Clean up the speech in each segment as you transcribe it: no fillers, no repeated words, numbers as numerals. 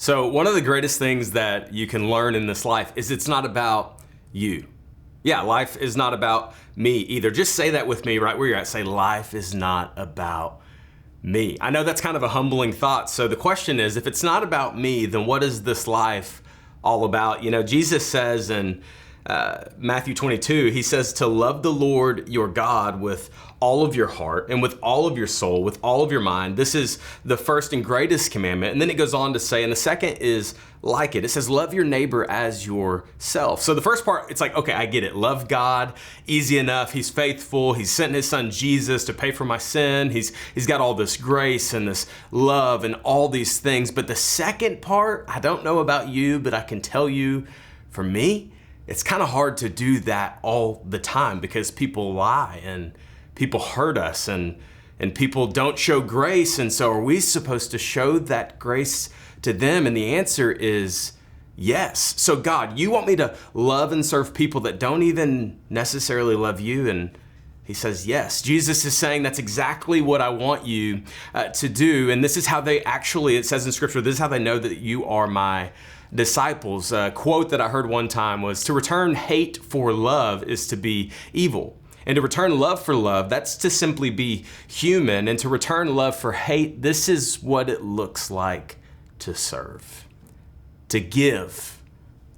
So one of the greatest things that you can learn in this life is it's not about you. Yeah, life is not about me either. Just say that with me right where you're at. Say, life is not about me. I know that's kind of a humbling thought. So the question is, if it's not about me, then what is this life all about? You know, Jesus says in Matthew 22, he says to love the Lord your God with all of your heart and with all of your soul, with all of your mind. This is the first and greatest commandment. And then it goes on to say, and the second is like it. It says, love your neighbor as yourself. So the first part, it's like, okay, I get it. Love God, easy enough. He's faithful. He's sent his son Jesus to pay for my sin. He's got all this grace and this love and all these things. But the second part, I don't know about you, but I can tell you, for me, it's kind of hard to do that all the time because people lie and people hurt us and people don't show grace. And so are we supposed to show that grace to them? And the answer is yes. So God, you want me to love and serve people that don't even necessarily love you? And he says, yes. Jesus is saying that's exactly what I want you to do. And this is how they actually, it says in scripture, this is how they know that you are my disciples. A quote that I heard one time was, to return hate for love is to be evil. And to return love for love, that's to simply be human. And to return love for hate, this is what it looks like to serve, to give,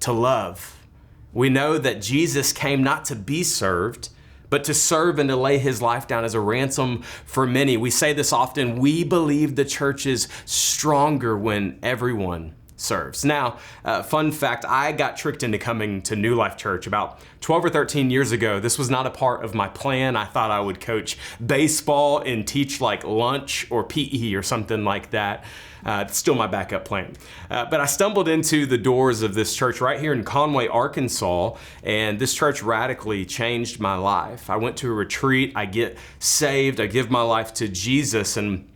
to love. We know that Jesus came not to be served, but to serve and to lay his life down as a ransom for many. We say this often, we believe the church is stronger when everyone serves. Now, fun fact, I got tricked into coming to New Life Church about 12 or 13 years ago. This was not a part of my plan. I thought I would coach baseball and teach like lunch or PE or something like that. It's still my backup plan. But I stumbled into the doors of this church right here in Conway, Arkansas, and this church radically changed my life. I went to a retreat, I get saved, I give my life to Jesus, and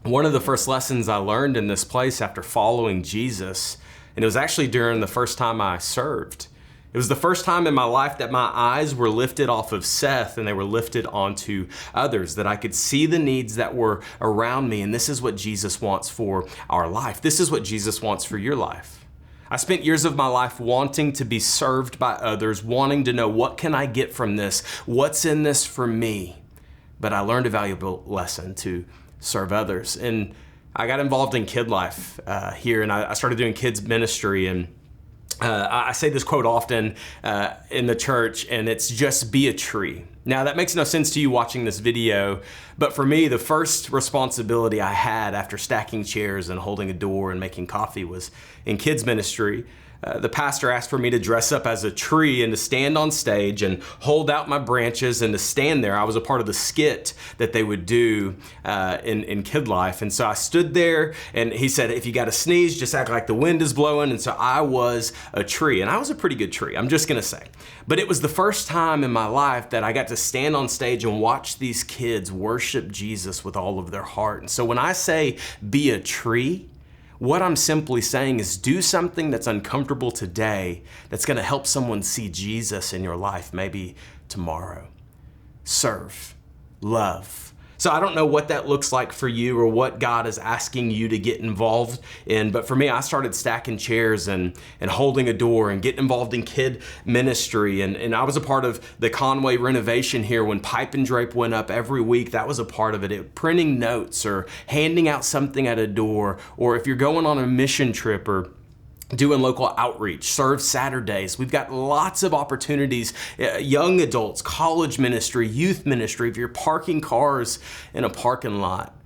one of the first lessons I learned in this place after following Jesus, and it was actually during the first time I served. It was the first time in my life that my eyes were lifted off of Seth and they were lifted onto others, that I could see the needs that were around me. And this is what Jesus wants for our life. This is what Jesus wants for your life. I spent years of my life wanting to be served by others, wanting to know, what can I get from this? What's in this for me? But I learned a valuable lesson to serve others. And I got involved in kid life here, and I started doing kids ministry. And I say this quote often in the church, and it's just be a tree. Now, that makes no sense to you watching this video, but for me, the first responsibility I had after stacking chairs and holding a door and making coffee was in kids ministry. The pastor asked for me to dress up as a tree and to stand on stage and hold out my branches and to stand there. I was a part of the skit that they would do in kid life. And so I stood there, and he said, if you got to sneeze, just act like the wind is blowing. And so I was a tree, and I was a pretty good tree, I'm just going to say. But it was the first time in my life that I got to stand on stage and watch these kids worship Jesus with all of their heart. And so when I say be a tree, what I'm simply saying is do something that's uncomfortable today that's going to help someone see Jesus in your life maybe tomorrow. Serve, love. So I don't know what that looks like for you or what God is asking you to get involved in, but for me, I started stacking chairs and holding a door and getting involved in kid ministry. And I was a part of the Conway renovation here when Pipe and Drape went up every week. That was a part of it. Printing notes or handing out something at a door, or if you're going on a mission trip or doing local outreach, serve Saturdays. We've got lots of opportunities, young adults, college ministry, youth ministry, if you're parking cars in a parking lot.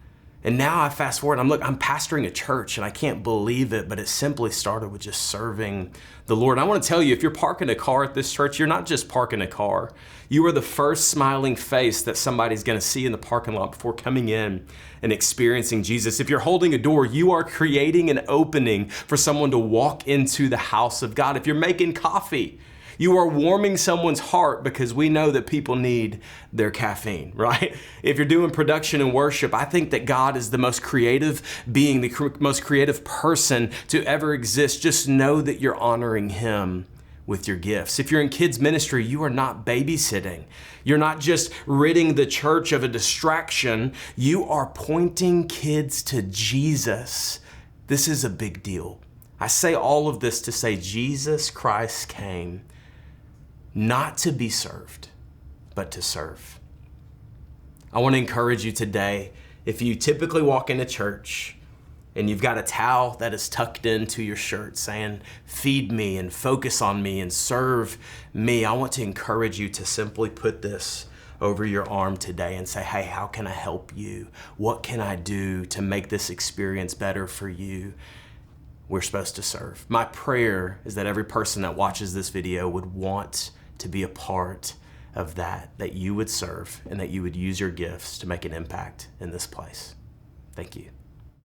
And now I fast forward, I'm pastoring a church, and I can't believe it, but it simply started with just serving the Lord. I want to tell you, if you're parking a car at this church, you're not just parking a car. You are the first smiling face that somebody's going to see in the parking lot before coming in and experiencing Jesus. If you're holding a door, you are creating an opening for someone to walk into the house of God. If you're making coffee, you are warming someone's heart, because we know that people need their caffeine, right? If you're doing production and worship, I think that God is the most creative being, the most creative person to ever exist. Just know that you're honoring him with your gifts. If you're in kids ministry, you are not babysitting. You're not just ridding the church of a distraction. You are pointing kids to Jesus. This is a big deal. I say all of this to say Jesus Christ came not to be served, but to serve. I want to encourage you today, if you typically walk into church and you've got a towel that is tucked into your shirt saying, feed me and focus on me and serve me, I want to encourage you to simply put this over your arm today and say, hey, how can I help you? What can I do to make this experience better for you? We're supposed to serve. My prayer is that every person that watches this video would want to be a part of that you would serve and that you would use your gifts to make an impact in this place. Thank you.